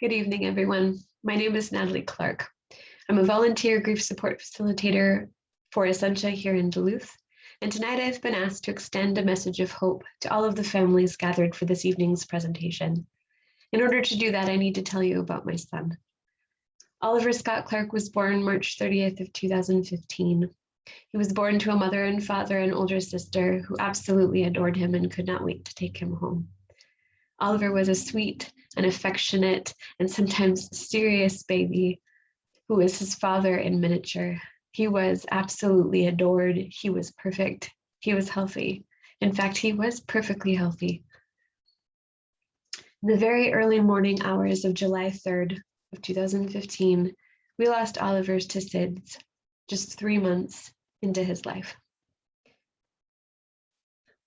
Good evening, everyone. My name is Natalie Clark. I'm a volunteer grief support facilitator for Essentia here in Duluth, and tonight I've been asked to extend a message of hope to all of the families gathered for this evening's presentation. In order to do that, I need to tell you about my son. Oliver Scott Clark was born March 30th of 2015. He was born to a mother and father and older sister who absolutely adored him and could not wait to take him home. Oliver was a sweet and affectionate and sometimes serious baby who was his father in miniature. He was absolutely adored. He was perfect. He was healthy. In fact, he was perfectly healthy. In the very early morning hours of July 3rd of 2015, we lost Oliver to SIDS just 3 months into his life.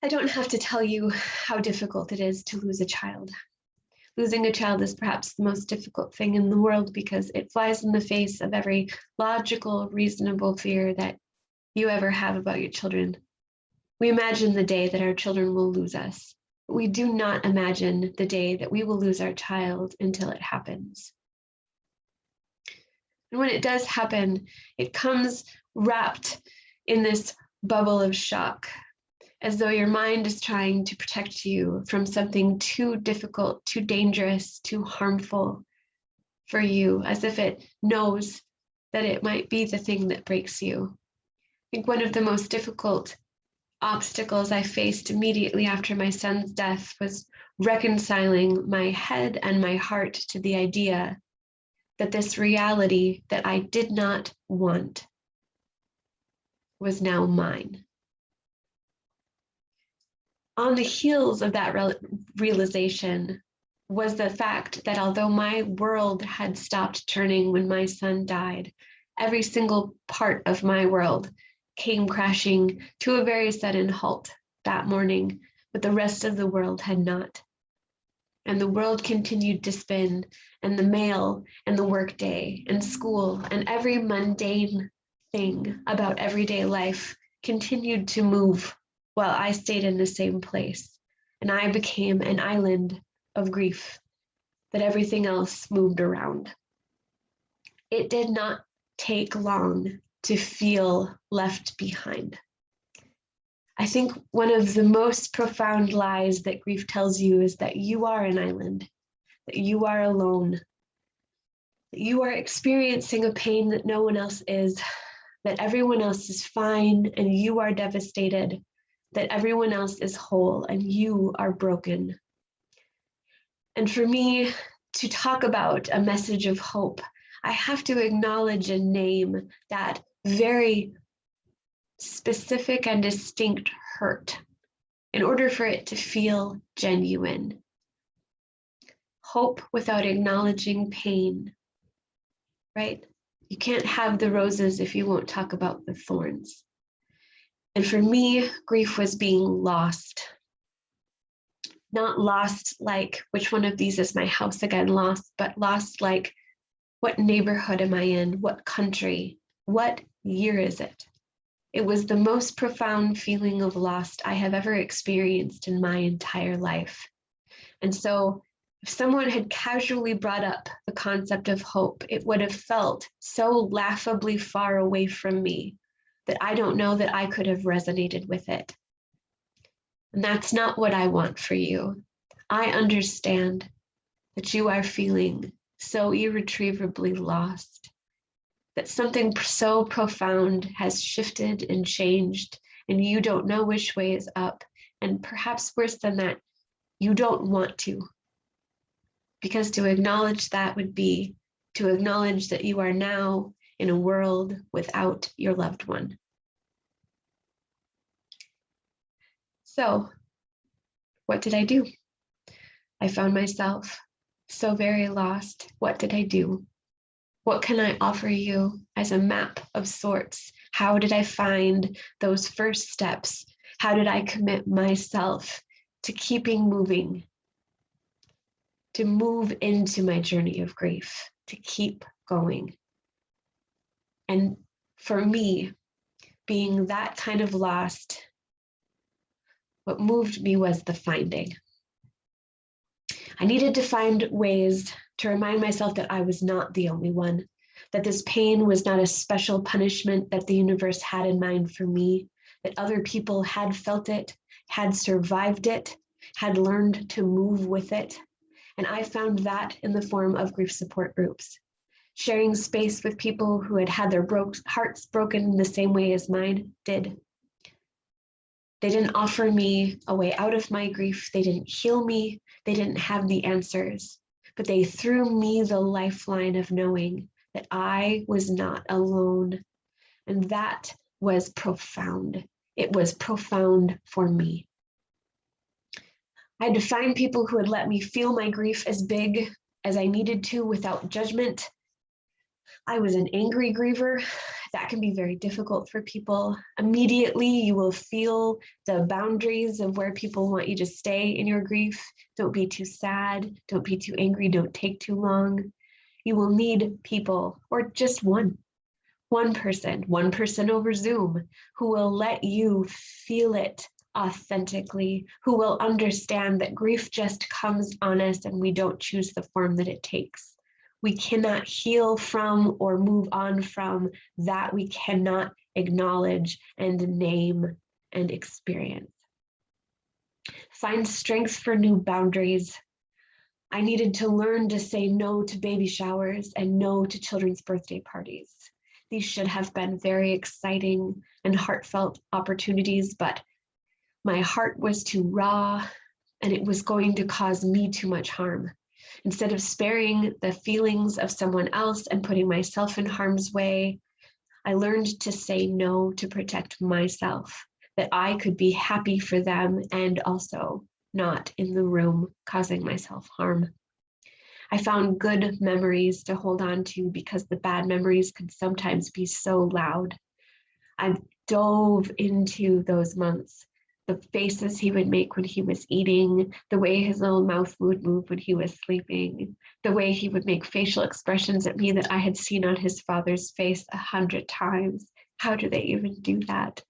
I don't have to tell you how difficult it is to lose a child. Losing a child is perhaps the most difficult thing in the world because it flies in the face of every logical, reasonable fear that you ever have about your children. We imagine the day that our children will lose us, but we do not imagine the day that we will lose our child until it happens. And when it does happen, it comes wrapped in this bubble of shock, as though your mind is trying to protect you from something too difficult, too dangerous, too harmful for you, as if it knows that it might be the thing that breaks you. I think one of the most difficult obstacles I faced immediately after my son's death was reconciling my head and my heart to the idea that this reality that I did not want was now mine. On the heels of that realization was the fact that although my world had stopped turning when my son died, every single part of my world came crashing to a very sudden halt that morning, but the rest of the world had not. And the world continued to spin, and the mail and the workday and school and every mundane thing about everyday life continued to move while I stayed in the same place. And I became an island of grief that everything else moved around. It did not take long to feel left behind. I think one of the most profound lies that grief tells you is that you are an island, that you are alone, that you are experiencing a pain that no one else is, that everyone else is fine and you are devastated, that everyone else is whole and you are broken. And for me to talk about a message of hope, I have to acknowledge and name that very specific and distinct hurt in order for it to feel genuine. Hope without acknowledging pain, right? You can't have the roses if you won't talk about the thorns. And for me, grief was being lost. Not lost like, which one of these is my house again, lost, but lost like, what neighborhood am I in? What country? What year is it? It was the most profound feeling of lost I have ever experienced in my entire life. And so if someone had casually brought up the concept of hope, it would have felt so laughably far away from me that I don't know that I could have resonated with it. And that's not what I want for you. I understand that you are feeling so irretrievably lost, that something so profound has shifted and changed, and you don't know which way is up. And perhaps worse than that, you don't want to. Because to acknowledge that would be to acknowledge that you are now in a world without your loved one. So, what did I do? I found myself so very lost. What did I do? What can I offer you as a map of sorts? How did I find those first steps? How did I commit myself to keeping moving, to move into my journey of grief, to keep going? And for me, being that kind of lost, what moved me was the finding. I needed to find ways to remind myself that I was not the only one, that this pain was not a special punishment that the universe had in mind for me, that other people had felt it, had survived it, had learned to move with it. And I found that in the form of grief support groups, sharing space with people who had had their hearts broken in the same way as mine did. They didn't offer me a way out of my grief. They didn't heal me. They didn't have the answers, but they threw me the lifeline of knowing that I was not alone. And that was profound. It was profound for me. I had to find people who would let me feel my grief as big as I needed to without judgment. I was an angry griever. That can be very difficult for people. Immediately, you will feel the boundaries of where people want you to stay in your grief. Don't be too sad. Don't be too angry. Don't take too long. You will need people, or just one person over Zoom, who will let you feel it authentically, who will understand that grief just comes on us and we don't choose the form that it takes. We cannot heal from or move on from that we cannot acknowledge and name and experience. Find strength for new boundaries. I needed to learn to say no to baby showers and no to children's birthday parties. These should have been very exciting and heartfelt opportunities, but my heart was too raw and it was going to cause me too much harm. Instead of sparing the feelings of someone else and putting myself in harm's way, I learned to say no to protect myself, that I could be happy for them and also not in the room causing myself harm. I found good memories to hold on to because the bad memories could sometimes be so loud. I dove into those months. The faces he would make when he was eating, the way his little mouth would move when he was sleeping, the way he would make facial expressions at me that I had seen on his father's face 100 times. How do they even do that?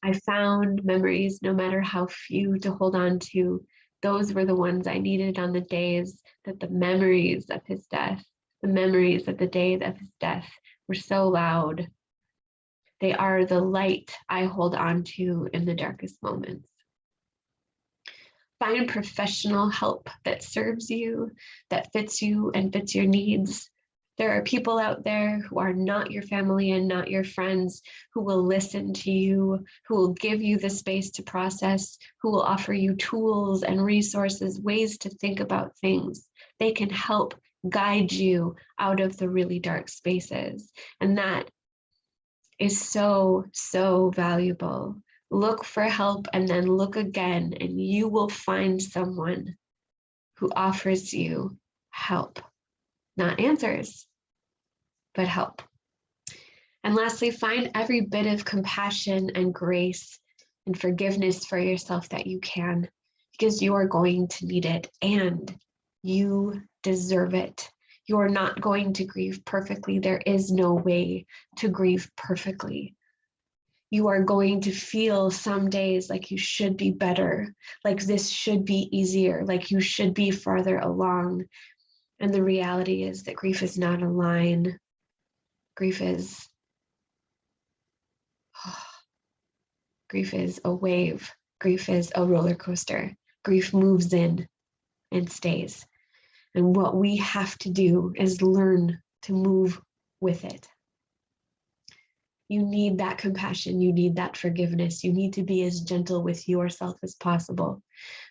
I found memories, no matter how few, to hold on to. Those were the ones I needed on the days that the memories of his death, the memories of the days of his death were so loud. They are the light I hold on to in the darkest moments. Find professional help that serves you, that fits you and fits your needs. There are people out there who are not your family and not your friends, who will listen to you, who will give you the space to process, who will offer you tools and resources, ways to think about things. They can help guide you out of the really dark spaces. And that is so, so valuable. Look for help and then look again, and you will find someone who offers you help. Not answers, but help. And lastly, find every bit of compassion and grace and forgiveness for yourself that you can, because you are going to need it and you deserve it. You're not going to grieve perfectly. There is no way to grieve perfectly. You are going to feel some days like you should be better, like this should be easier, like you should be farther along. And the reality is that grief is not a line. Grief is a wave. Grief is a roller coaster. Grief moves in and stays. And what we have to do is learn to move with it. You need that compassion. You need that forgiveness. You need to be as gentle with yourself as possible,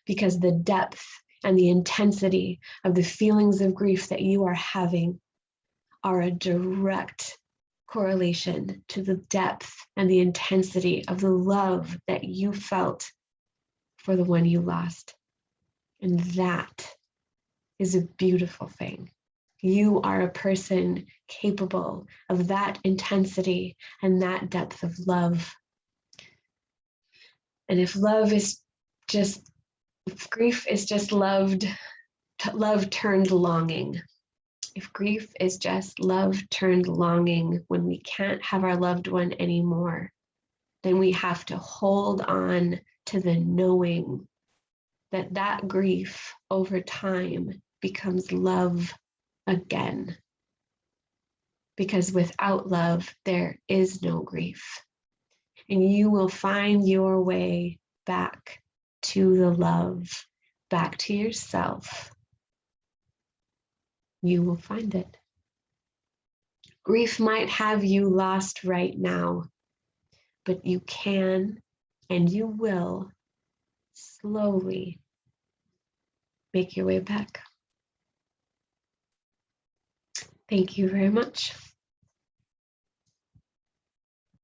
because the depth and the intensity of the feelings of grief that you are having are a direct correlation to the depth and the intensity of the love that you felt for the one you lost. And that is a beautiful thing. You are a person capable of that intensity and that depth of love. And if grief is just love turned longing. If grief is just love turned longing, when we can't have our loved one anymore, then we have to hold on to the knowing that that grief over time becomes love again. Because without love, there is no grief. And you will find your way back to the love, back to yourself. You will find it. Grief might have you lost right now, but you can and you will slowly make your way back. Thank you very much.